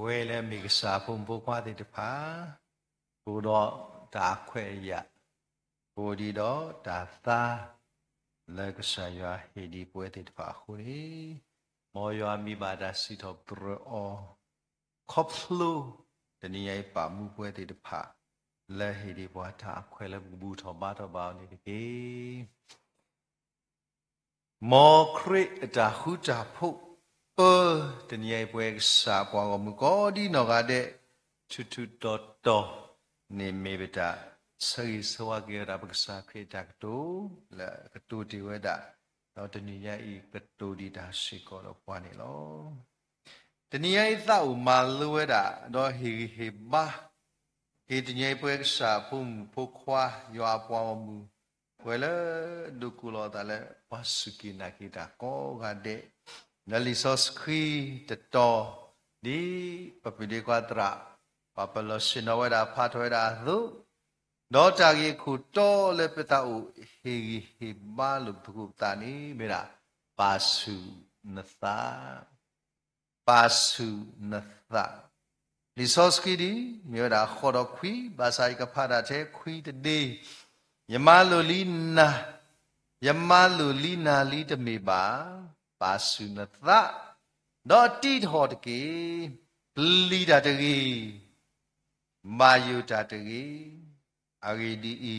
ဝဲလဲမိကစားဖုံဘခွားတဲ့တဖာကိုတော့ဒါခွဲရကိုဒီတော့ဒါသာလက်ကစားရဟေဒီပွဲတဲ့တဖာခူရီမော်ရမိပါဒါစီတော့ဘရောခေါပလူတနည်းအိပါမှုပွဲတဲ့တဖာလဲဟေဒီဘွားတာခွဲလဲဘူးထောပါတော့ပါနေတကေမောခရစ်တာဟူတာဖို့တနည်းပွဲစာပွားကမှုကောဒီနော်ကတဲ့ချူချူတော်နေမေဘတာစေစဝကေရာပက္စာခေတကတူလာကတူတီဝဒတော့တနည်းဤကတူဒီတာရှိကောတော့ပွားနေလောတနည်းဤသောက်မာလွဝဒတော့ဟေဘာဟေတနည်းပွဲစာဖုံဖို့ခွာရွာပွားမှုဝဲလေဒုကူလောတလည်းဝါစုကိနာကိတာကောကတဲ့Nalisos kri teto di papide kwatra papalo sinawada phatwada thu no tagi khu to le peta u he ba lu thu ta ni mera pasu natha Lisos kri di mera khodo khwi basai ka phada the khwi de yamalu li na li de me baပါစုနသတော့တိတော်တကေလီတာတကေမာယုတာတကေအဂိဒီဤ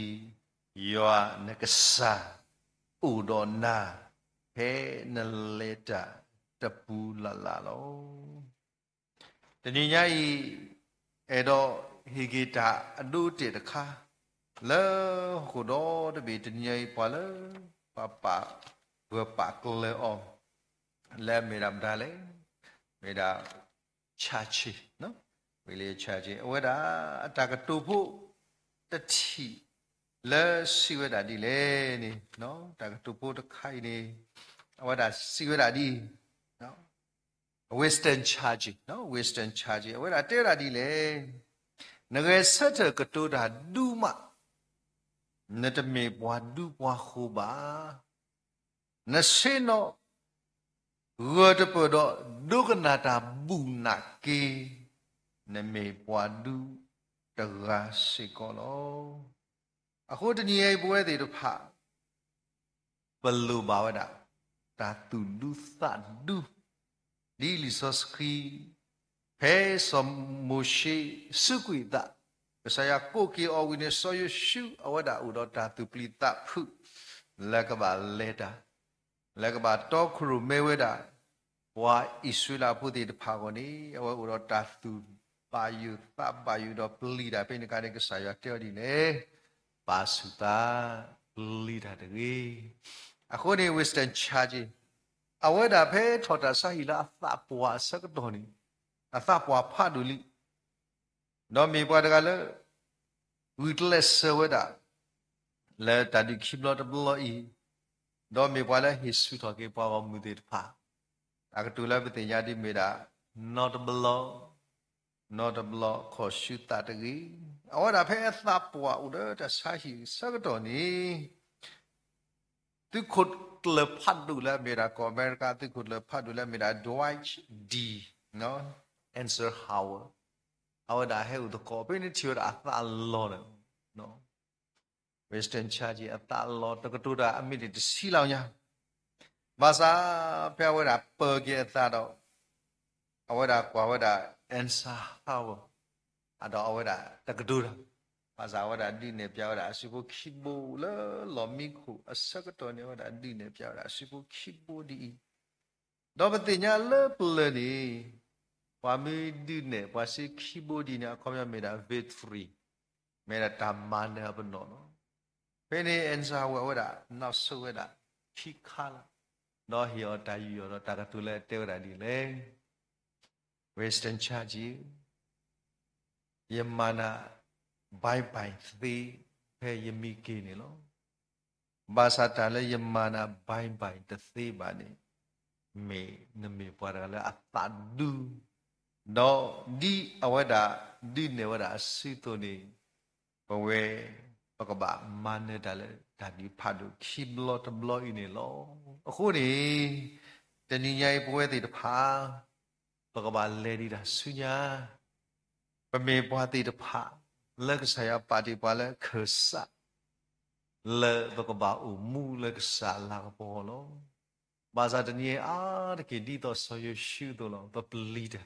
ယောနကဆာဥဒောနာဖဲနလေတာတပူလလာလောတဏိညာဤအဲ့တော့ဟေဂေတာအဒုတေတခါလဲခုတော့တပေတဏိညာဤပါလဲပဝပကလေအောလဲမေရမဒါလေမေရာချာချီနော်ဝေလေချာချီအဝဲတာအတကတူဖို့တတိလဲစီဝဲတာဒီလေနေနော်တကတူဖို့တခိုင်နေအဝဲတာစီဝဲတာဒီနော် Western charge နော် Western charge အဝဲတာတဲတာဒီလေငရေဆက်တကတူတာဒူမနတမေဘွားဒူဘွားခုပါနစေနောGua podo dukanata bunake neme puadu terasikono. Aku tanya ibu itu tu pak perlu bawa dah tatu du sadu di lisoski he somushi sukuita. Saya koki awine soyo shu awada udah tatu pelita pu lekaba leda. Lekaba tokru meweda wa isula putih dipagoni awa uro tatu bayu do pelida penikane ke saya teori ne pasuta pelida degi aku ni Western charge awada pe thota sahila athapwa sakdoni athapwa phaduli no mi pwa daga le witless seweda le tadi khiblo de bloi do mi pwa le hisu thoke pwa mu de pha akatula betinya di meda notable ko shuta tagi awada phe athapwa uda ta sahi sakdoni tu khut le phadu la meda ko America tu khut le phadu la meda Dwight D no answer how awada he u ko pe ni thiyo atha lo no Western charge atha lo to ka tu da amit ti si law nya Masa pewada pergi atado awada kwawada answer how ada awada takdura masa awada di ne pewada asibu khibu la lomiku asakato ne awada di ne pewada asibu khibu di do batinya le ple ni pami di ne pasi khibu di ne akomya meda vet free meda tamane abno no pene answer awada na suwada khikhala no hiyo tayu no takatule teura di le Western charge yamana bye thi phe yami ke ni lo basa ta le yamana bye te thi ba ni me name pwa da le atadu no di awada di ne wada asito ni pawe pakaba mane da le da di phadu khiblo to blo ini lo အခုနေတဏိညာပွဲတွေတဖာ ဘကဘာလဲဒီတာဆုညာပမေပွားတိတဖလက်ကဆရာပါတိပွားလဲခေဆာလဲဘကဘာအူမူလက်ဆာလာပေါ်လောဘာသာတနည်းအားတကယ်ဒီတော့ဆိုရရှုတော့လောပပလီတာ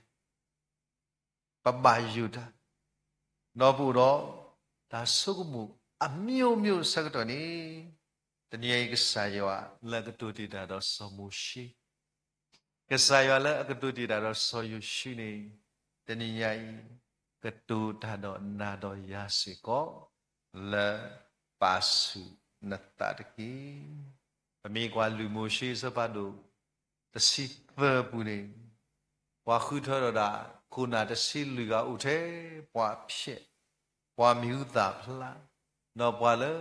ပဘာယူတာတော့ဘူးတော့ဒါဆုကမှုအမျိုးမျိုးစကတော့နေတနည်းကစားရလက်ကတူတီတာတော့စမှုရှိကစားရလက်အကတူတီတာတော့ဆိုရရှုနေတနည်းရိုက်ကတူတာတော့နာတော့ရစီကောလဲပါစုနတတကီအမေကွာလူမိုရှိစပတ်တို့တစီသပူနေဝါခုထော်တာခုနာတစီလူကဥထဲပွားဖြစ်ပွားမြူတာဖလားတော့ပွားလေ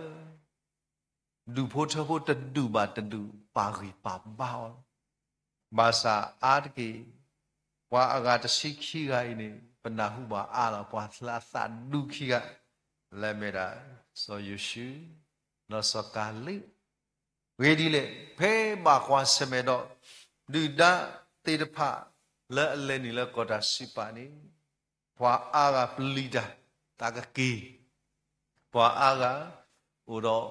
လူဖို့ထဖို့တတူပါတတူပါရီပါပါမာစာအာတကေပွားအကတစီခီကိုင်းနေပနာဟုပါအာတော့ပွားလှသဒုခိကလဲမေတာဆိုယရှုနော်စကာလိဝေဒီလေဖဲပါခွာစမေတော့လူဒတေတဖလဲအလဲနီလဲကောတာစီပါနေဘွာအာကပလီတာတာကကီဘွာအာကဥတော့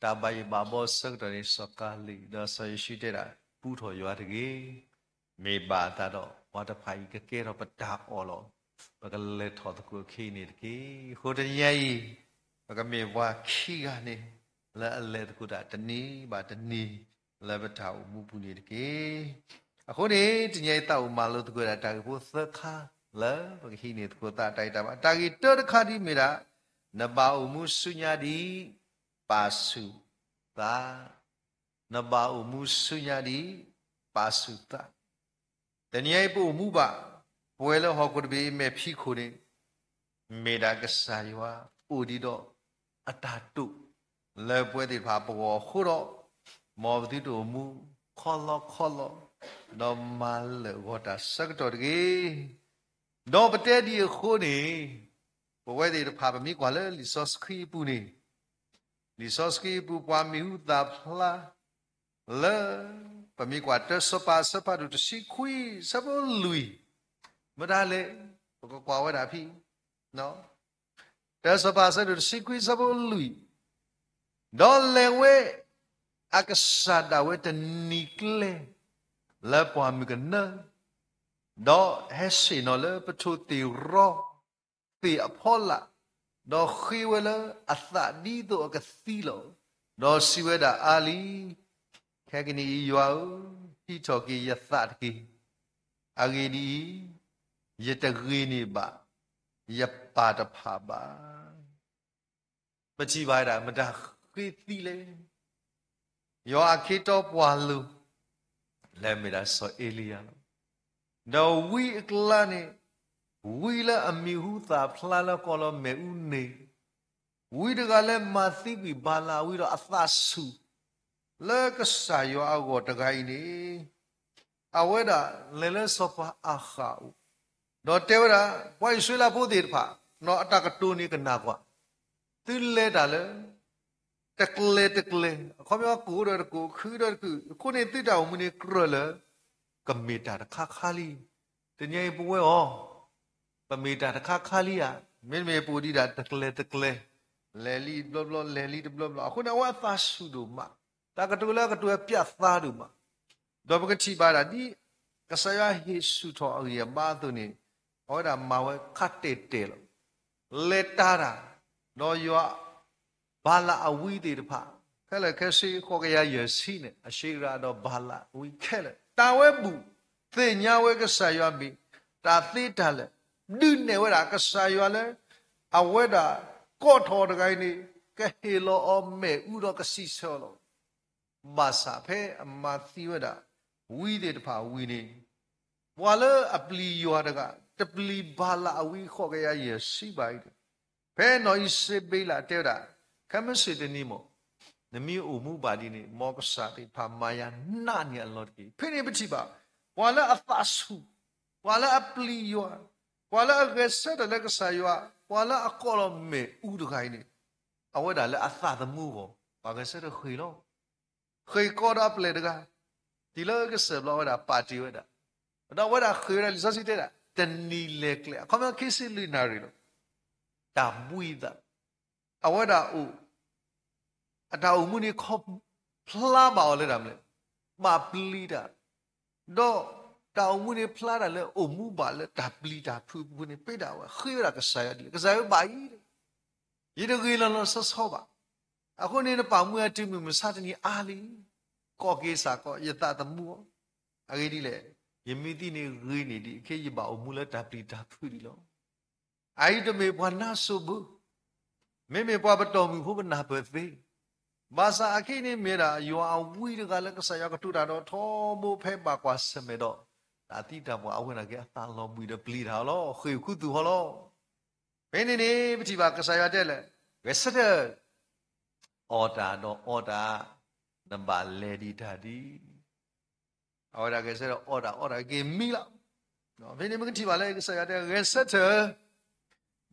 တာဘိုင်ဘာဘောစက်တရီစကာလိတော့ဆိုယရှုတဲ့တာပူထော်ရွာတကေမေပါတာတော့ဝါတဖိုင်ကကဲတော့ပတာအော်လောဘကလဲထော်တကူခိနေတကေဟိုတရည်ဘကမေဘွာခိကနေလဲအလဲတကူတာတနီးပါတနီးလဲပတာမူပူနေတကေအခုနေတညိုက်တောက်မာလို့တကူတာတာကိုသခါလဲဘကခိနေတကူတာတိုက်တာပါတာကြီးတောတခါဒီမေတာနဘာဥမှုစုညာဒီပါစုတာနဘာဥမှုစုညာဒီပါစုတာတညိုက်ပို့မှုပါပွဲလဟောကုတဘေမေဖိခိုနေမေတာကဆာယောဥဒီတော့အတာတုလဲပွဲတိဖာပေါ်ခုတော့မော်တိတို့မူခေါ်လောနော်မလဲဝတာစက်တော်ကြီးတော့ပတဲ့ဒီခုနေပွဲတိဖာပမိကွာလဲလီဆော့စခီပူနေလီဆော့စခီပူပွားမီဟုတာဖလာလဲပမိကွာတဆပါတို့တစီခွီစဘလူီမဒါလေဘကကွာဝဲတာဖီနော်တဆပါတို့တစီခွီစဘလူီဒေါ်လေဝဲအကဆာဒဝဲတနီကလေလဲပွားမီကနဒေါ်ဟက်စီနော်လေပထုတီရောတီအဖောလာဒေါ်ခီဝဲလေအသဒီတို့အကသီလောဒေါ်စီဝဲတာအာလီခဲကနီယွာဟီထော်ကီယသတ်ကီအဂီဒီယတဂီနီဘာယပါတဖာဘာပချိပါတာမတခိသီလေယောအခိတောပွာလူလဲမေတာဆောအေလီယာတော့ဝီအကလာနေဝီလာအမီဟုသာဖလာလကောလမေဦးနေဝီတကလည်းမသိပြီဘာလာဝီတော့အသဆုလဲကဆာယောအကောတကိုင်းနေအဝဲတာလဲလဲစောပါအခါဦးတော့တဲဝရာဘွိုင်ဆွေလာဖို့တေဖာတော့အတကတူနေကနာကွာသူလဲတာလဲတကလေခေါ်ပြောကိုရကိုခူရကူကိုနေတိတောင်မနေကရလကမေတာတခါခါလီတညိပွဲဩပမေတာတခါခါလီယာမင်းမေပူဒီတာတကလေလဲလီဘလလဲလီဘလအခုနဝါသဆုတို့မတကတူလာကတူပြတ်သားတို့မတော့ပကတိပါတာဒီကဆယာဟေဆုထောအရဘာတို့နေဟောတာမဝဲခတ်တဲလို့လက်တာတာတော့ယောဘာလာအဝီတေတဖာခဲလေခဲစီခေါ်ကြရရစီနဲ့အရှိရာတော့ဘာလာဝီခဲလေတာဝဲဘူးသေညာဝဲကဆာယမီတာသေးတာလေဒုနေဝဲတာကဆာယလေအဝဲတာကော့ထော်တကိုင်းနေကဲဟေလောအမေဥတော့ကစီဆောလောဘာစာဖဲအမသီဝဲတာဝီတေတဖာဝီနေဘွာလေအပလီယောတကတပလီဘာလာအဝီခေါ်ကြရရစီပိုင်ဖဲနော်ဤစေဘေးလာတဲ့တာခမစေတနီမောနမီအိုမှုပါဒီနေမောကစာတိဖာမာယာနာနီအလော့တီဖိနေပတိပါဝါလာအသဆုဝါလာအပလီယောဝါလာအဂဆဒလကဆာယောဝါလာအကောလမေဥဒခိုင်းနေအဝဲတာလေအသသမှုကိုဘာကဆဒခွေလောခွေကောတာပလေတကဒီလောကဆဘလောတာပါတီဝဲတာ đó vậy là khơi ra lý do gì thế là tên ni lệ lệ không có cái gì lì nào rồi ta bùi đó à vậy là ta muốn đi khóc phá bảo lên làm lên mà bì đó đó ta muốn đi phá ra lên muốn bảo lên ta bì ta phu muốn đi bê đào khơi ra cái sai bài vậy đó người là nó sao sao ba à con này nó bảo mua tiền mình sát ni ali có cái sao có vậy ta tầm mua à cái đi lệ yemi này người này đi cái gì bảo mua là ta bì ta phu đi lo ai đó mấy quan na số bu mấy quan bắt đầu mình không bắt nạp về Basa akini mera you are we the gala kasaya katuda do thobo phe ba kwa same do da ti ta bo awena ke ta lo bui de pli da lo khoi khu tu ho lo be ni pati ba kasaya de le resada order number lady daddy order ke se order ke mi la no be ni mo ti ba le kasaya de resada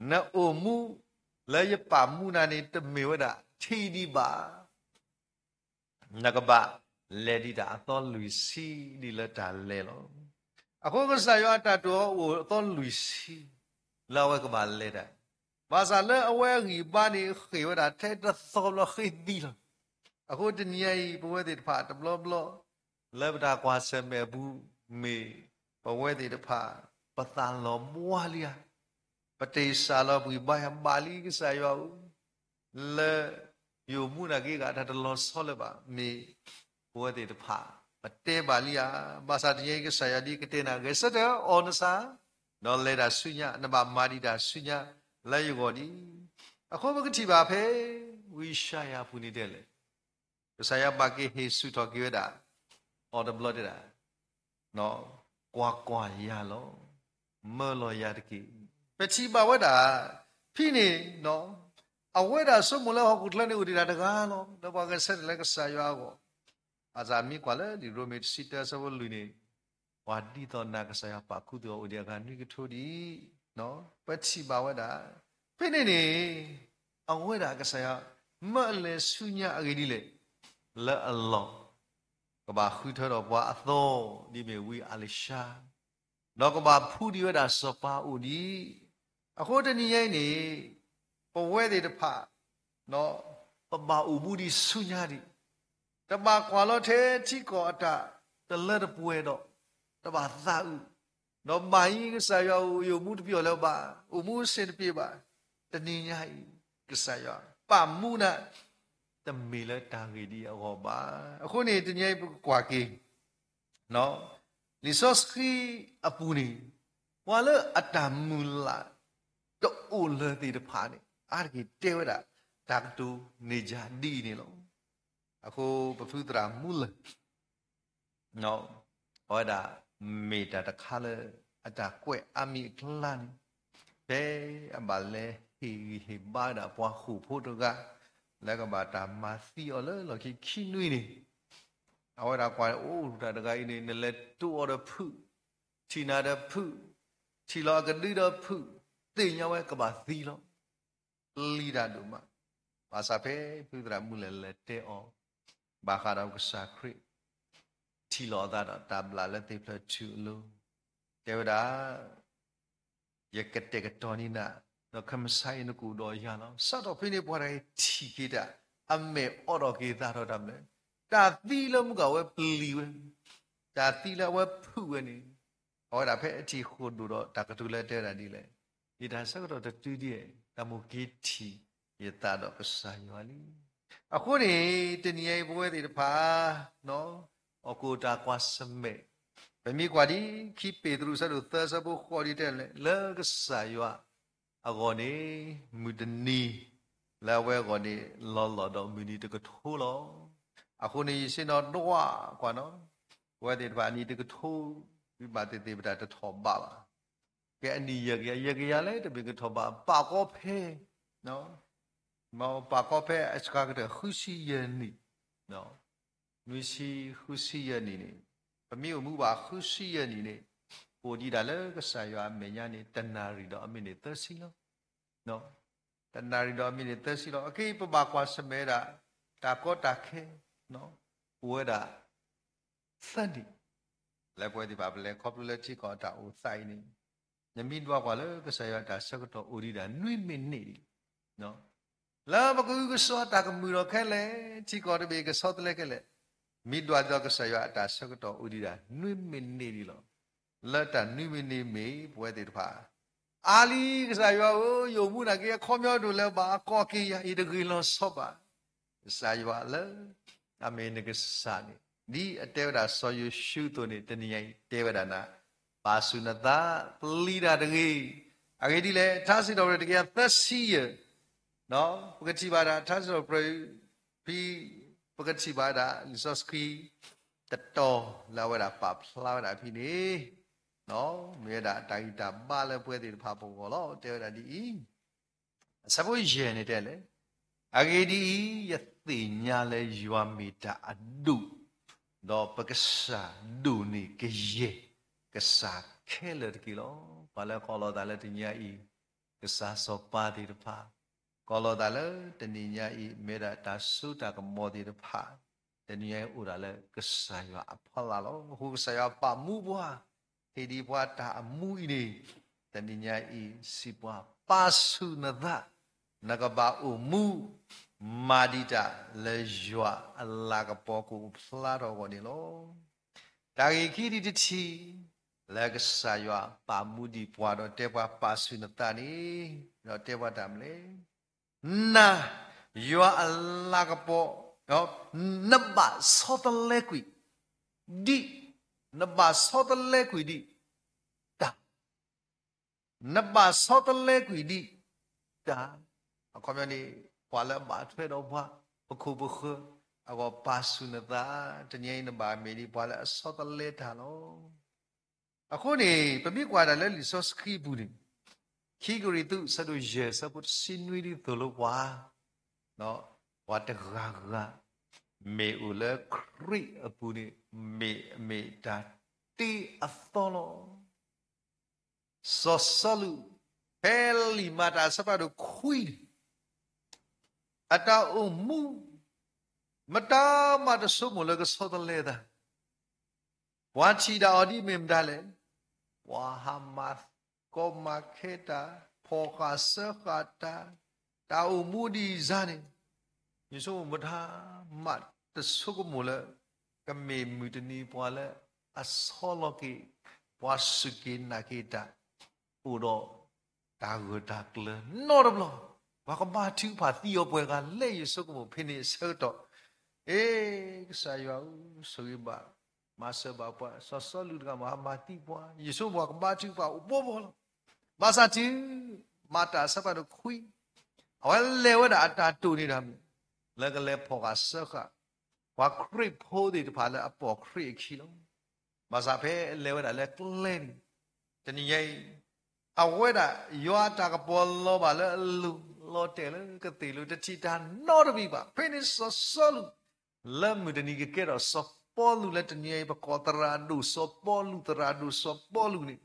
na o mu le ya pa mu na ni te me wa da thi di ba Nagaba lady da aton Luisi di la da le lo. Ako ko sa yo ata to wo aton Luisi la wa ka ba le da. Ba sa le awe ri ba ni khi wa da the da so lo khi di lo. Ako de ni ai bo we de pha da blo blo. Le ba da kwa se me bu me bo we de pha pa ta lo mo lia. Pa te sa lo bu ba ya ba li ka sa yo le yo mu na ke ga da lo so le ba me bố thì được phá mà tê bà lia bà sa thì cái sai đi cái tên là cái sao đó on sa nó lấy ra suy nhá nó bà mà đi ra suy nhá lấy gọi đi à không có cái gì bà phê wisaya puni đây lệ saya bagi Yesus thọ kia đã on the blood đã nó qua qua ya lo mơ lo ya được kì vậy chỉ bà vậy đã phi nè nó à vậy đã số một lần họ cút lên đi ra được à nó bà cái sai lấy cái sai vào Azami kwala di romet sita sawo lune wadi to na kasaya pa ku to udia kan ni ketho di no pachi bawada pene ne aweda kasaya ma le sunya agedi le la Allah ka ba khu tho do bwa atho di me wi alisha no ka ba phu di wada so pa u di akho de ni yai ni pwe de de pha no pa ba u bu di sunya di တပါကွာလို့တဲ့တိကောတာတလက်တပွဲတော့တပါသာဥတော့မိုင်းကစားရောယုံမှုတပြောแล้วပါဥမှုစင်တပြပါတနင်္ညာဤကစားရောပါမှုနာတမီလဲတာဂီဒီအောပါအခုနေတညိကွာကေနော်လီဆော့စခီအပူနေဝါလအတမူလာတော့ဥလတိတဖာနေအာဂီတေဝဒတာကတူနေကြဒီနေလို့အခုပဖုဒရာမူလနော်ဟောဒါမေတာတခါလေအတာကွဲ့အမိကလန်ဘဲအမလဲဟီဘာဒါပွားခုဖို့တကလည်းကဘာတာမာစီအော်လေလော်ခိနွေနေအဝဒါကွာအိုးဒါတကကြီးနေလေတူအော်ဒဖုချီနာဒဖုချီလောကတိဒဖုတင်ညဝဲကဘာစီလောလီဒါဒုမဘာစာဖဲဖုဒရာမူလေတဲအော်ဘာခါတော့ကစားခရစ်ထီလောသားတော့တဘလာလက်သိဖလချူလို့တေဝဒာယကတဲ့ကတော်နိနာတော့ခမဆိုင်နကူတော့ရလောစတော့ဖိနေပွားတယ်ထီကိတာအမေအော်တော်ကေသားတော့တမလဲတာသီလုံးကဝဲပလီဝဲတာသီလဝဲဖုဝဲနေဟောတာဖဲအထီခို့တော့တာကတူလက်တဲ့တာဒီလေဒီဒါဆက်တော့တူဒီတမုကေတီယတာတော့ကစားရွာလီအခုနေတနည်းပွဲတွေတဖာနော်အကူတာကွာစမေဗမီကွာဒီခိပေဒရုဆရုသဆဘခေါ်ရတဲ့လေကစားရွာအကောနေမူတနီလာဝဲကောနေလောလောတော့မီနီတကထိုးလောအခုနေရှင်တော်တော့ကွာနော်ဝဲတဲ့တဖာနီတကထိုးဒီပါတေတေပတာတထောပါပါကဲအနီရကရလဲတပိကထောပါပါကောဖဲနော်မောပါကောဖဲအစကားကခုစီယနီနော်နွေစီခုစီယနီနေပမေမှုပါခုစီယနီနေပိုဒီဒါလဲကဆာရွာမေညာနေတနာရီတော့အမိနေသစီလောနော်တနာရီတော့အမိနေသစီလောအကိပပကွာစမဲတာတာကောတာခဲနော်ဝဲတာစန်ဒီ လဲပွဲဒီပါဘလဲခေါပလူလဲချီကောတာအိုဆိုင်နေညမိတော့ကွာလေကစားရတာစကတော့အိုဒီတာနှွိမင်းနေနော်လာဘကူကစောတာကမူတော့ခဲလေချီကောတဘေကစောတလဲခဲလေမိတော့တော့ကစားရတာစကတော့အိုဒီတာနှွိမင်းနေဒီလောလက်တာနှွိမင်းနေမေပွဲဒီတဖာအာလီကစားရယုံမှုနာကေခေါမျောတို့လဲပါကောကေရဤတကီလောစောပါစားရလဲအမေနကစားနေဒီအတဲဝဒါဆောယရှုတို့နေတနည်းတဲဝဒါနာပါစုနတာပလီဒါတကြီးအကေဒီလေထားစီတော်တကယ်သက်စီရနော်ပကတိပါဒထားစီတော်ပြပြီးပကတိပါဒလီဆော့စကီတတော်လာဝဒါပါဖလာဝဒါဖိနေနော်မြေဒါတိုင်တာပါလဲပွဲတွေဖာပုံကောလောတဲဝဒါဒီစပွေးရဲနေတဲ့လေအကေဒီယသိညာလဲယွာမီတာအဒုတော့ပက္ကစာဒုနီကရေကစားခဲလတကီလောဘာလဲကောလောဒါလဲတညာဤကစားစောပါတိတဖာကောလောဒါလဲတနိညာဤမေရတာသုတာကမောတိတဖာတနိညာဥဒါလဲကစားရအဖလာလောဟုကစားရပါမှုဘွားဟေဒီဘွားတာအမှုဤနေတနိညာဤစီဘွားပါစုနဒနကဘာဥမှုမာဒိတာလေယွာအလာကပေါ်ကိုဖလာတော့ကောနေလောတာဂီခိတိတချီလက်ကဆာယွာပါမူဒီပွားတော့တေပွားပါဆွေနတာနီတော့တေပွားတမလေနာယွာအလာကပေါ်နော်နဘဆောတလဲကွီဒီနဘဆောတလဲကွီဒီတာနဘဆောတလဲကွီဒီတာအခမနီပွားလဲဘာထွဲတော့ဘွားပခုပခုအကောပါဆုနတာတညိနဘာမေဒီပွားလဲဆောတလဲတာလောအခုနေပမိကွာတယ်လေလီဆော့စခီဘူးနေခီဂရီတုဆဒိုယေဆပုစင်ဝီဒီသလိုဝါနော်ဝတ်တရာရာမေဥလခရီအပူနေမေတာတီအသောလောဆောဆလူဖဲလီမာတာစပါတို့ခွီအတာအုံမူမတာမတဆုမလကဆောတလေတာဝါချီတာအဒီမင်ဒါလေဝါဟာမတ်ကောမခေတာဖောကာဆခတာတာအုံမူဒီဇာနေယေဆုမထာမတ်တဆုကမလကမေမူတနီပွာလေအဆောလကေပွာစကေနာကေတာဥတော့တာဂတာကလနော်ရဘလဘာကဘာတူဖာတီယောပွဲကလက်ယေဆုကမဖိနေဆောတော့အေးဆာယောဆိုရပါမဆဘာပွားဆောဆောလူကမဟာမာတိပွားယေဆုဘွားကဘာတူပါဥပေါ်ပေါ်ဘာသာတီမာတာစပါတော့ခွီအဝဲလေဝဒအတာတူနေတာလက်ကလေးဖောကဆခဝါခရိဖိုးဒီတဖာလဲအပေါ်ခရိခီလုံးဘာသာဖဲလေဝဒလက်ကလဲတနည်းအဝဲတာယောတာကပေါ်လောပါလဲလူလောတယ်လေကတိလူတတိတာနော်တပြီပါဖိနေဆောဆောလူလမ်မဒနီကဲတော့ဆောပေါ်လူလက်တနည်းပကောတရာဒုဆောပေါ်လူတရာဒုဆောပေါ်လူနေ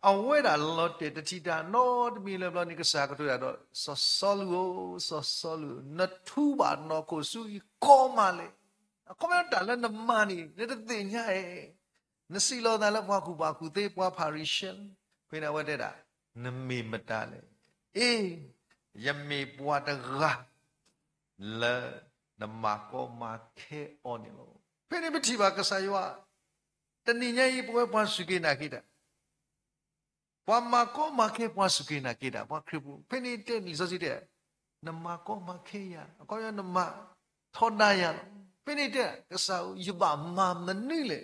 အဝဲတာလောတယ်တတိတာနော်တပြီလေဘလနိကစားကတူရတော့ဆောဆောလူဆောဆောလူနထူပါနော်ကိုစုကောမလေအကောမတာလည်းနမနီလက်တဲ့ညာရဲ့နစီလောတာလည်းဘွားကူပါကူသေးဘွားပါရီရှယ်ဖိနေဝတ်တဲ့တာနမေမတာလေအေးယမေဘွားတရာလဲနမကောမခဲအော်နေလို့ဖိနေပတိပါကစားယောတဏိညာဤပွဲပွားစုကေနာခိတာဘွားမကောမခဲပွားစုကေနာခိတာဘွားခရဘူးဖိနေတဲ့နီစောစီတဲ့နမကောမခဲရအကောရနမထောနာရဖိနေတဲ့ကစားယဘမမနိလေ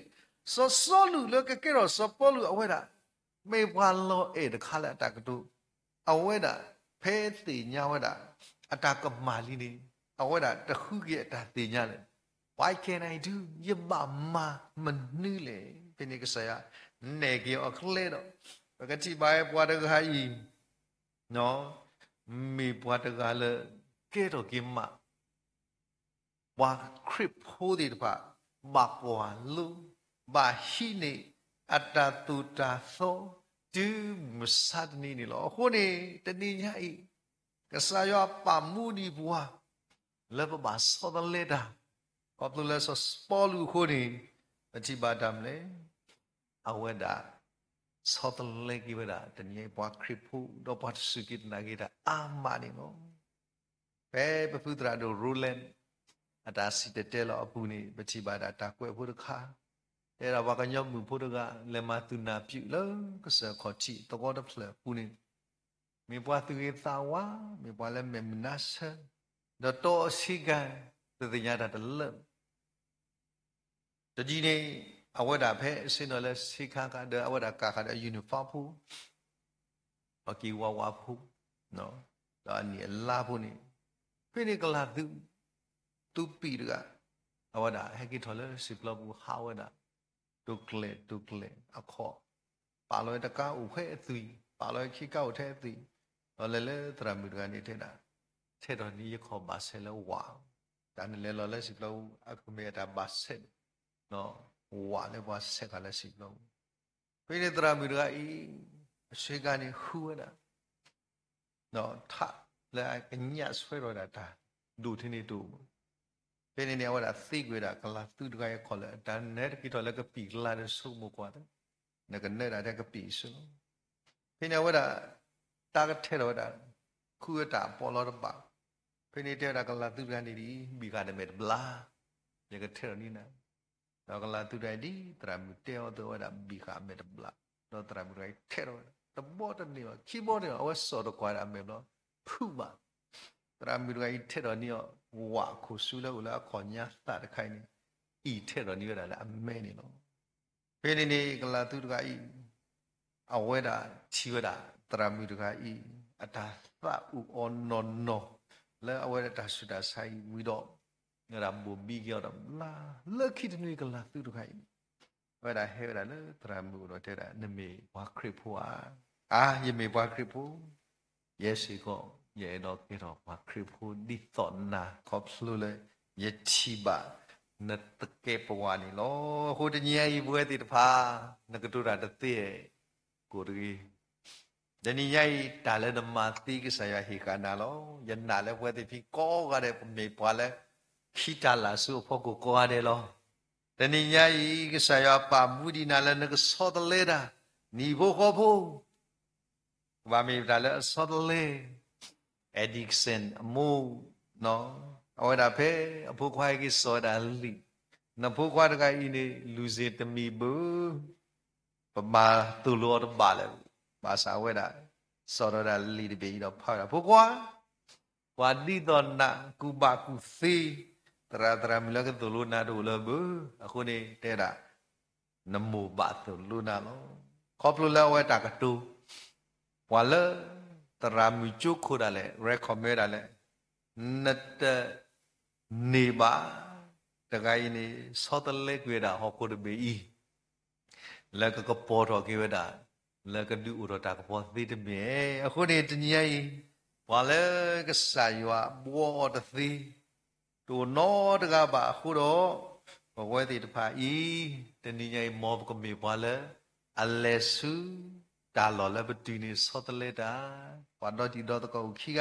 စောစောလူလကကဲတော့စောပေါ်လူအဝဲတာမေဘွားလောအေတခါလက်တကတူအဝဲတာဖဲတိညာဝဲတာအတာကမာလီနေအဝဲတာတခုကြီးအတာတိညာလေ Why can I do ယဘမမနိလေဖိနေကစားရနေကြောအခလဲတော့ပကတိပါဘွားတခါကြီးနော်မေဘွားတခါလေကဲတော့ကိမဝါခရစ်ဖိုးဒီတပါဘပွားလူဘာရှိနေအတတူတာသောတူမဆတ်နေနေလို့ခုနေတဏိညာဤကစားရပါမှုဒီဘွားလဘဘာစောဒလေတာကောပလူလဆစပေါ်လူခုနေ ฏิบัติทำเลยเอาไว้ด่าสอดเล็กไว้ด่าแต่เนี่ยพอคริปพูดพอสุกิตนักกีฬาอามานี่เนาะเป๊ะพูดระดับรูเลนอาตาสิเตเตลอปูนี่ปฏิบัติตากวยพูดข้าแต่เราว่ากันยอมมือพูดก็เลมาตุนาพิเลยก็เสือขอจีตะกอดับเลยปูนี่มีพอตุกิตาวะมีพอเลมนัสเดโตสิกันตัวที่ยาดัดเลิศแต่จีนี่เอาไว้ด่าเพ่สินอะไรสิข้างกันเดอเอาไว้ด่ากากันเดอยูนิฟอร์มพูปากีวาวาพูเนาะตอนนี้ลาพูนี่เพื่อนก็ลาตุปีดกันเอาไว้ด่าให้กินทอลเลอร์สิบลบูฮาวด่าตุกเล่อะขอปาลอยตะก้าอุเพ่ตุยปาลอยขี้เก้าเท่ตุยเอาเลยเลยตรามิดกันนี่เท่านั้นเท่านี้ยังขอบาสเซลว้าวแต่นี่เลยเราเลยสิบลบูอักเมตาบาสเซลเนาะว่าเลยว่าเสกอะไรสิบลบูเป็นตรามิดกันอีเสกนี่หัวนะเนาะท่าเลยไอ้เนี่ยสวยรอดตาดูที่นี่ดูเป็นเนี่ยว่าสิ่งเวลากลาตุดกันขอเลยแต่เนื้อที่ทอแล้วก็ปีกลาดสู้มุกว่านั่นก็เนื้อได้ก็ปีสู้เป็นเนี่ยว่าตากระเทเราได้คู่ตาปอลอดบ้าเป็นเนี่ยเดี๋ยวกลาตุดกันดีบีกันเม็ดบลาเนี่ยก็เทเรานี่นะเรากลาตุดกันดีตรามิเตอตัวว่าบีกันเม็ดบลาเราตรามิไรเทเราแต่บอดนี่ว่าคีย์บอร์ดเนี่ยเอาไว้สอดกว่าเม็ดเนาะผู้บ้าตรามิไรเทเราเนี่ยว่าคุสุแล้วแล้วขอเนี้ยตัดใครนี่อีเทเรานี่ก็ได้ละแม่นี่เนาะเป็นนี่กลาตุดกันอีเอาไว้ด่าชีวดาตรามิดกันอีอัตตาตาอุออนนนโนแล้วเอาไว้ด่าสุดาใส่วิดอเนี่ยเราบุบีเกี่ยวกับลาเลิกคิดนี่กลาตุดกันไว้ด่าเฮวด่าเลยตรามิดเราเทด่าเนี่ยมีว่าคริปัวยังมีว่าคริปูเยสิก็เยดอกที่เราว่าคริปูดิตอนน่ะขอบสู้เลยเยชิบะนัตเก็บวานี่ล้อคนที่เนี่ยอีบัวติดพานักตุระตัดเตี้ยกูรีเดี๋ยวนี้ยัยตาเลนมาตีกิสายหิกานาล้อยันนาเลบัวติพี่ก้อกันเลยไม่พอเลยขี้ตาลาสู้พอกูก้อเดล้อเดี๋ยวนี้ยัยกิสายปามูดีนาเลนักสอดเลดานี่พวกเขาพูว่ามีตาเลสอดเลaddiction มูเนาะเอาไว้ด่าเพ่พวกควายกิสอดาลีนั่นพวกควายก็อินี่ลูเซตมีบูประมาตุลอดบาเลภาษาเวดาสอดาลีดิบีดอกพ่อพวกว่าดีตอนน่ะกูบากูซีตรามิลก็ตุลุนาดูเลยบูakuนี่เตระนมูบาตุลุนาโลขอบลุแล้วไว้ตากตูว่าเลยตรามิจุคุดอะไรrecommend อะไรนัดนี่บ้าแต่ไงนี่สอดเล็กเวดาฮอกคุดบีแล้วก็ปอดออกเวดาแล้วก็ดูอุรตากปอดตีดเมียအခုနေတညိဘာလဲကစားရွာဘောတသီတူနောတကပါအခုတော့ဘဝတိတဖာဤတညိမောကမေဘာလဲအလဲစုတာလော်လဲပတူနေစောတလက်တာဘာတော့ဒီတော့တကောခိက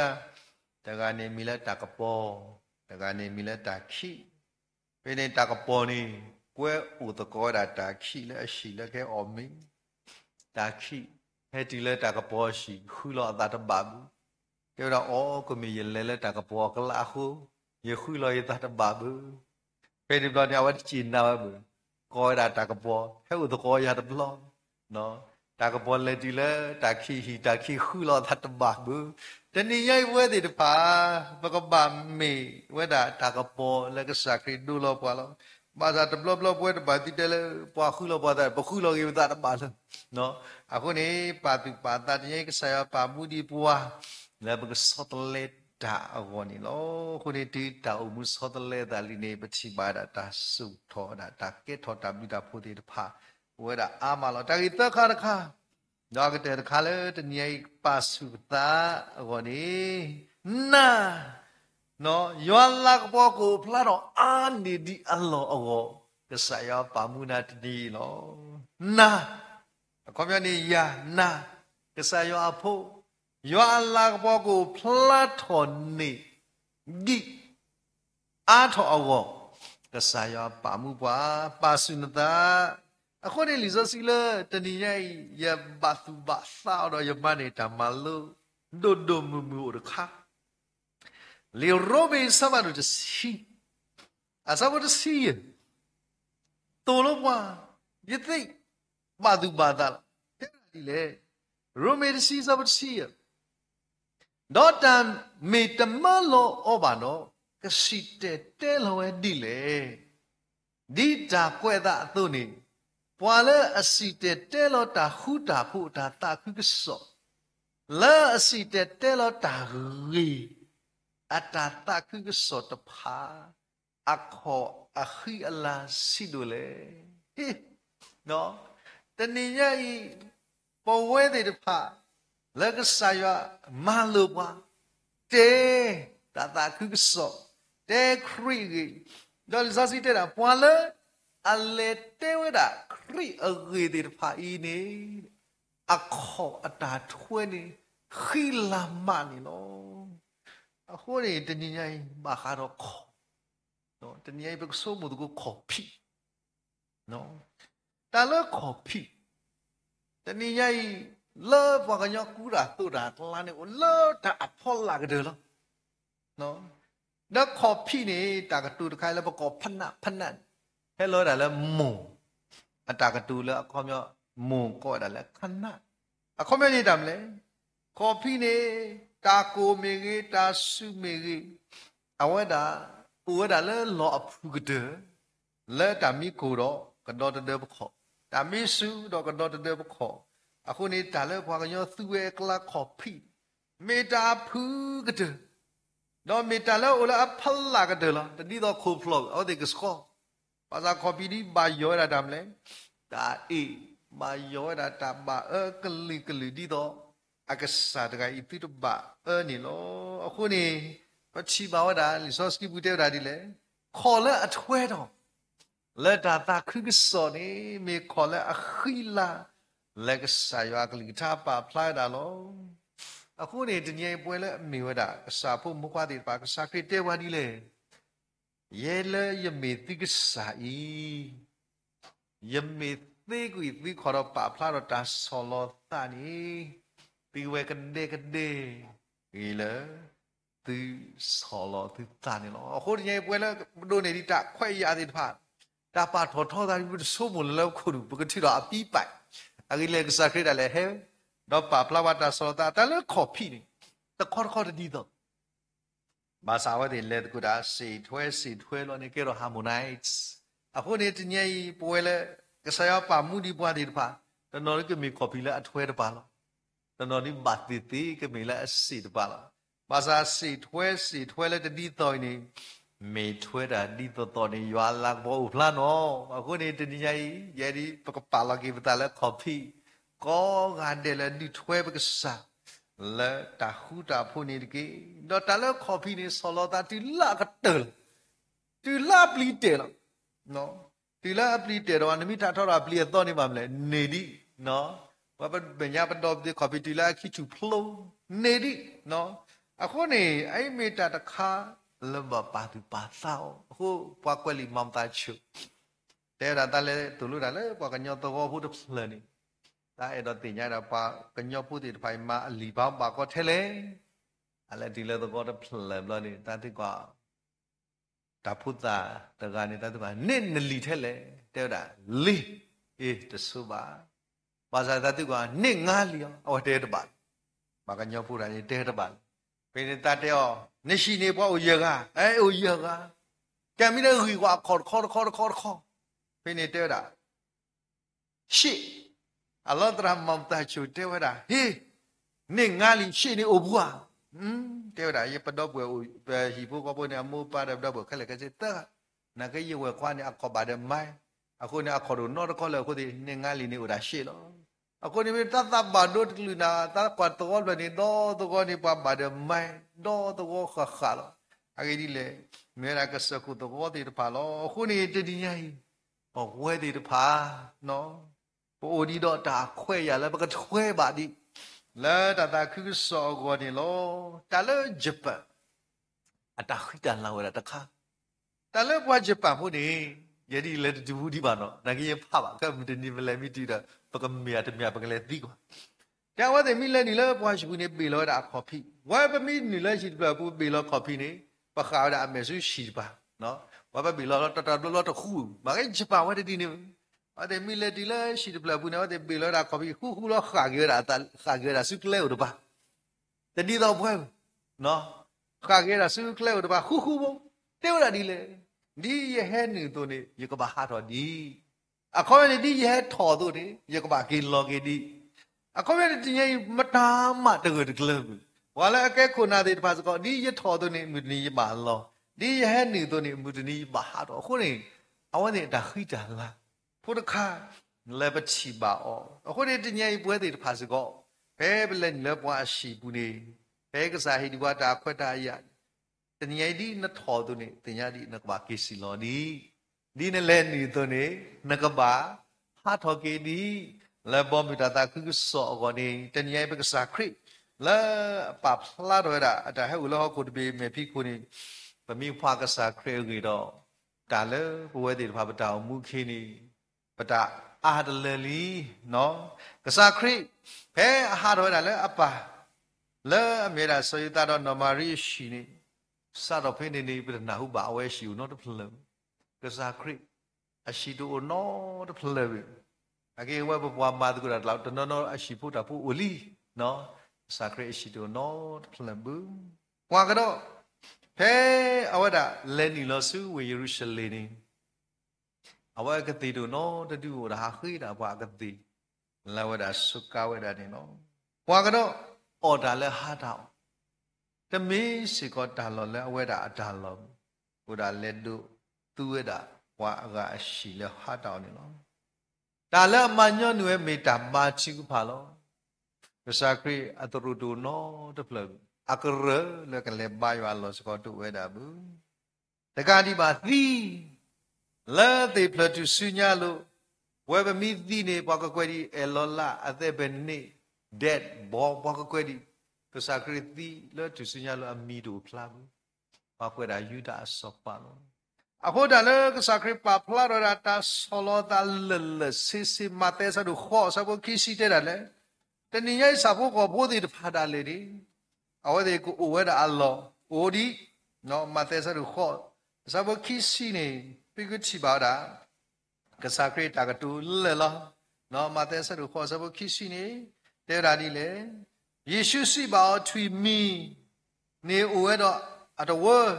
တကနေမီလက်တာကပေါ်တကနေမီလက်တာခိပြင်းနေတာကပေါ်နေကွဲဥတကောတာခိလဲအရှိလဲခဲအော်မင်းတာခိဟဲတီလဲတာကပေါ်ရှိခုလောအတာတဘာဘူးပြောတော့အော်ကိုမီရလဲတာကပေါ်ကလာခုရခုလောရတာတဘာဘူးဖေဒီဘလောညဝတ်ချီနာဘူးကောတာကပေါ်ဟဲဥတကောရတာဘလောနော်တာကပေါ်လဲတီလဲတာခိဟီတာခိခုလောတာတဘာဘူးတဏိယိုက်ဝဲတိတဖာဘကဘာမေဝဲတာကပေါ်လဲကစခရီဒူလောပွာလောဘာသာတဘလဘလပွဲတပါတိတဲလဲပွာခုလောပွာတာဘခုလောကေတာတပါလောနော်အခုနေပါတုပါတတယေကဆယပါမူဒီပွာလဲဘကစောတလက်တာအောနီလောခုနေတီတာအမှုစောတလက်တာလီနေပတိပါဒတာစုထောတာကေထောတာမိတာဖို့တိတဖာဝဲတာအာမလောတာကိတခါတခါတော့ကတဲ့ခါလဲတညိပါစုတာအောနီနာနော်ယောလာကဘောကိုဖလာတော့အာနေဒီအလောအောကဆယာပါမူနာတဒီလောနာခေါ်ပြနေယာနာကဆယာအဖို့ယောလာကဘောကိုဖလာတော်နေဒီအာထောအောက ကစားရပါမှုပွားပါစုနတာအခုနေလီဇစီလတနီရဲ့ရဘသူဘာသာတော့ယမနေတာမလို့ဒိုဒိုမူမူရခါလေရိုဘေဆဘာတို့စီအဆဘာတို့စီတိုလို့ပွားယသိဘာသူဘာသာတဲ့ဒီလေရိုမေစီဆဘာတို့စီဒေါ်တမ်မေတမလောဩဘာနောကစီတဲလောဲဒီလေဒီတာကွဲတာအသွနေပွာလဲအစီတဲလောတာဟူတာဖို့တာတာခုကစောလဲအစီတဲလောတာရီအတာတာခုကစောတဖာအခုအခီအလာစီဒိုလေဟေနော်တဏိယဤပဝဲတဲ့တဖာလက်ကစားရမလို့ပွာတဲတာခုကစောတဲခရီဒေါ်ဇာစီတဲတာပွာလဲအလေတဲဝဒခရီအဂေဒီဖာအီနေအခုအတာထွဲနေခီလာမနီနော်အခုနေတညညဘာခါတော့ခေါ်နော်တညညဘကဆိုမှုကိုခေါ်ဖီနော်တာလခေါ်ဖီတညညလောဘာကညကူတာတူတာတလားနေလောတာအဖောလာကြတယ်လို့နော်တော့ခေါ်ဖီနေတာကတူတခိုင်လည်းဘကောဖနဟဲလောတာလည်းမုံအတာကတူလည်းအခေါ်မြောမုံကောတာလည်းခဏအခေါ်မြေနေတာမလဲခေါ်ဖီနေတာကိုမေကြီးတာစုမေကြီးအဝဲတာဥဝဲတာလည်းလောအဖူကတဲ့လဲတာမီကိုတော့ကတော့တဲ့ဘခေါ်တာမီစုတော့ကတော့တဲ့ဘခေါ်အခုနေတာလည်းဘာကညောသူ့ရဲ့ကလခေါ်ဖီမေတာဖူကတဲ့တော့မေတာလည်းဥလာဖလာကတဲ့လားတတိတော့ခိုးဖလို့အော်ဒီကစခေါ်ဘာသာခေါ်ပြီးဒီဘာယောရတာမလဲဒါအေးဘာယောရတာဘာကလီဒီတော့အကစားတကဤတိတဘာနေလို့အခုနေပချီဘာဝတာလီဆော့စကီဘူတဲတာဒီလေခေါ်လဲအထွဲတော့လက်တာတာခရစ်စောနေမေခေါ်လဲအခီလာလက်ကစားရွာကလီတာပါဖလိုက်တာလို့အခုနေတညင်ပွဲလဲအမေဝတာအစာဖို့မကွာတဲ့ပါကစားခရစ်တဲဝါဒီလေရဲလဲယမေတိကစားဤယမေသိကွီသိခေါ်တော့ပါဖလာတော့တာဆောလောတာနီတီဝဲကနေဟီလေသူဆောလောသူတာနေလို့အခုတညင်ပွဲလဲဒိုနေဒီတာခွဲရတဲ့ဖာတာပါထောတာဒီဆိုမလို့ခုပကတိတော့အပီးပိုက်အကြီးလေကစားခရစ်တယ်ဟဲတော့ပါဖလာဝတာဆောတာတလဲခေါ်ဖိနေတခေါ်ဒီတော့ဘာသာဝတ်လေကူတာစီထွဲလို့နေကြတော့ harmonize အခုနေတညင်ပွဲလဲကစားရပါမှုဒီပွားဒီဖာတနော်ကမေခေါ်ဖိလဲအထွဲတပါလို့တနော်ဒီဘတ်တီကမေလဲအစီတပါလို့ဘာသာစီထွဲလဲတတိတော်နေမေထွဲတာဒီတော်နေရွာလာဘောဖလာနော်အခုနေတညင်ရဲဒီပကပါလာကေပတာလဲခေါ်ဖိကောကတယ်လဲဒီထွဲပကစားလဲတာဟူတာဖို့နေတကေတော့တလဲခေါ်ဖိနေဆောလောတာတီလာကတယ်တီလာပလီတယ်နော်တီလာပလီတယ်တော့နမိတာထောတာပလီတော့နေပါမလဲနေဒီနော်ဘာပညာပတော်ဒီခေါ်ဖိတီလာခိချူဖလုံးနေဒီနော်အခုနေအဲ့မေတာတခါလဘပါတူပါသောအခုပွားကွက်လီမမ်တာချူတဲရတာလဲတူလူတာလဲပွားကညောတော့ဖို့တဖလနေဒါအဲ့တော့တင်ရတာပါကညောဖို့ဒီဖိုင်မှာအလီပေါင်းပါကောထဲလေအလဲဒီလဲတော့တဖလဘလနေတာတိကွာဒါဖုတာတကနေတတ်ကွာနစ်နလီထဲလေတဲ့တာလီအေးတဆူပါဘာသာတတ်ကွာနစ်ငါလီအော်တဲတပါဘာကညောဖို့တာတဲတပါပေနေတတဲ့ောနေရှိနေပွားဦးရကဦးရကကံမီနေရီကွာခေါ်ဖေးနေတဲ့တာရှေ့အလောတရမမ်တာချူတဲ့ဝတာဟေးနေငါလီရှေ့နေအိုဘူးတဲ့ဝတာရပတော့ပွဲဟီဖို့ကပွဲနေအမိုးပါတဲ့တော့ပွဲခက်လေကစစ်တာနာကရဝဲခွာနေအခေါ်ပါတဲ့မိုင်းအခုနေအခေါ်တော့တော့ခေါ်လေခုဒီနေငါလီနေဦးတာရှေ့လို့အခုနေတတ်ဘာဒိုတလူနာတကွာတော့ဘယ်နေတော့နေပါပါတဲ့မိုင်းတော့ခါလောအကြီးဒီလေမေရာကစကုတော့ဒီတပါလောအခုနေတည်ညာဝဲဒီတပါနော်ပိုဒီတော့တာခွဲရလဲဘကထွဲပါဒီလဲတာခုစောကောဒီလောတာလဲဂျပန်အတာခိတန်လာဝဲတခါ แต่เลิกว่าจะป่าพูดนี่ยัดีเลยดูดีบ้านเนาะนักยังภาพก็มันจะนี่เป็นอะไรไม่ดีนะปกติเมียจะเมียปกติดีกว่าแต่ว่าแต่มีเลยนี่เลยว่าชีวิตนี้เบลล์ได้คอฟฟี่ว่าแบบมีนี่เลยชีวิตแบบเบลล์คอฟฟี่นี่ปะขาวได้เมสุชีบ้าเนาะว่าแบบเบลล์เราตัดคู่มาไอ้จะป่าว่าได้ดีนี่ว่าแต่มีเลยดีเลยชีวิตแบบเนี่ยว่าแต่เบลล์ได้คอฟฟี่คู่เราขาเกลือแต่ขาเกลือสุดเลี้ยวหรือเปล่าแต่ดีต่อไปเนาะขาเกลือสุดเลี้ยวหรือเปล่าคู่บ่เที่ยวได้ดีเลยดีแค่หนึ่งตัวนี้ยังก็บ้าหาตัวดีอ่ะเขาเนี่ยดีแค่ถอตัวนี้ยังก็บ้ากินลองกินดีအခုပြတဲ့တင်ကြီးမတားမှတကယ်တကယ်ဝါလည်းအကဲခုနာတဲ့ပါစကောဒီရထော်တို့နေမူတနီပါလောဒီရဟဲနေတို့နေမူတနီပါတော့အခုနေအဝနေတာခိတာလားဖို့တခါလည်းပချီပါအောအခုနေတင်ကြီးပွဲတဲ့ပါစကောဘဲဘလဲလဲပွားရှိဘူးနေဘဲကစားဟိဒီဝတာခွတ်တာရတင်ကြီးဒီနထော်တို့နေတင်ကြီးဒီနကဘာကေစီလောဒီနဲ့လဲနေတို့နေနကဘာဟာထော်ကေဒီแล้วบอมบิดาตาคือสอก่อนนี่แต่ยังเป็นภาษาคริสแล้วปรับลาด้วยละแต่ให้อุลเขาคนเบเมพี่คนนี้มันมีภาษาคริสกี่ดอกแต่แล้วผู้ว่าดีพาไปดาวมุขีนี่ปะตาอาดเลลีเนาะภาษาคริสเพ่อาหารด้วยละแล้วอะปะแล้วเมื่อไรสอยตาดอนนอมารีชีนี่ซาดอเพ่นี่เป็นนาหูบ่าวเวชิวโนตเพลมภาษาคริสอาชิดูโนตเพลมอาเกว่าบัวมาตุกุระเราตอนนั้นอาชีพูดแต่พูดอุลีเนาะสักเรื่องชีโดโนพลังบึ้งว่ากันเนาะเฮ้เอาไว้ด่าเลนิลสูวิเยรูชาเล็มเอาไว้กันตีดูเนาะแต่ดูด่าขึ้นด่าว่ากันตีแล้วไว้ด่าสุก้าไว้ด่านี่เนาะว่ากันเนาะอดด่าเลยหาดาวแต่ไม่สิก็ด่าเราแล้วเอาไว้ด่าด่าเรากูด่าเล่นดูตัวด่าว่าก็อาชีเลยหาดาวนี่เนาะแต่แล้วมันย้อนด้วยไม่ตามมาชิกุพาโลภาษาคริอัตรุดูโนตเพลอักเรแล้วกันเลยบายวาลสกอตุเวดาบุแต่การที่มาดีแล้วที่เพลตุสุญญาโลเว็บมีดีเนี่ยปากกวยดีเอลลาอัตเบนนี่เด็ดบอกปากกวยดีภาษาคริตีแล้วตุสุญญาโลอามีดูพลาบุปากกวยดายูดาสกปาโลအခုတလည်းကစခရပပလာရတာဆောလတာလလစီမတဲဆဒူခောဆဘခိစီတဲ့လည်းတနည်းရဲ့ဆဘကိုဘိုးဒီဖာတာလေဒီအဝဒေကိုဝဲတာအလောအိုဒီနော်မတဲဆဒူခောဆဘခိစီနေပိကချီပါတာကစခရတာကတူလလနော်မတဲဆဒူခောဆဘခိစီနေတဲ့ရာဒီလေယေရှုစီပါထွီမီနေဝဲတော့အတော်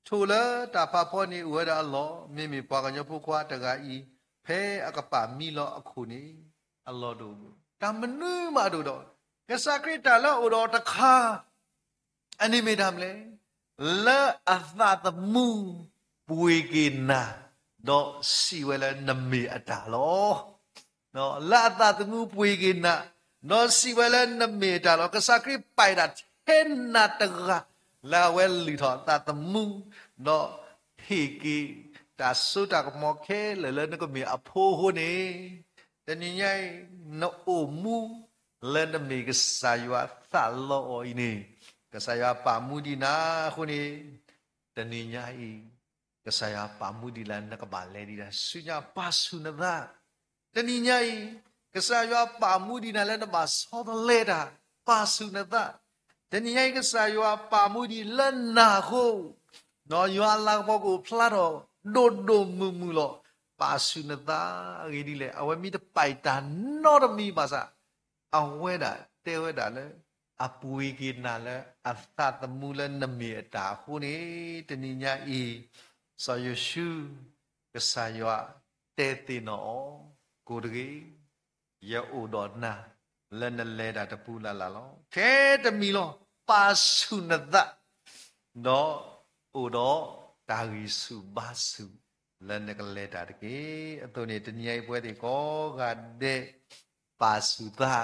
ထိုလည်းတာဖာဖောနေဝဲတာလောမိမိပွားကညဖို့ခွာတကဤဖဲအကပါမီလောအခုနေအလောတို့တမနုမတို့တော့ကစခရတာလောဩတော်တခါအနိမေတမ်လေလာအသသမူပွေကေနာတော့စီဝဲလဲနမေအတာလောနော်လာအသသမူပွေကေနာတော့စီဝဲလဲနမေအတာလောကစခရပိုင်တာထဲနာတကလာဝဲလီထောတာတမှုနော်ဟေကီတာဆုတာကမောခဲလဲလဲနကမီအဖိုးဟိုနေတနည်းညိုင်နိုအိုမူလဲနမီကဆာယွာသလောအိုင်းနေကဆာယွာပါမူဒီနာခုနေတနည်းညိုင်ကဆာယွာပါမူဒီလာနကပါလဲဒီလာဆုညာပါဆုနဒတနည်းညိုင်ကဆာယွာပါမူဒီနာလဲနပါဆောဒလဲတာပါဆုနဒတနည်းရိုက်ကစားရွာပါမှုဒီလက်နာကိုနော်ရွာလာဘောကိုဖလာတော့ဒိုဒိုမူမူလောပါဆုနတာရီဒီလေအဝဲမီတပိုက်တာနော်တမီပါစားအဝဲတာတဲဝဲတာလေအပူကြီးနာလေအသတ်မူလည်းနမီတာခုနေတနည်းညာဤဆောယရှုကစားရွာတဲတင်နော်ကိုတကြီးရဲ့အိုတော်နာလဲနလဲတာတပူလာလာလောခဲတမီလောပါဆုနဒနော်အိုတော့တာဂီစုပါစုလဲနကလဲတာတကေအတုန်နေတညိုင်ပွဲတွေကောကတဲ့ပါစုသာ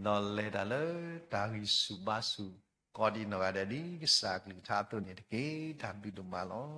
နော်လဲတာလေတာဂီစုပါစုကောဒီနော်ရတဲ့ဒီစာကလီသာတုန်နေတကေဓာတ်ပြီးလို့မလော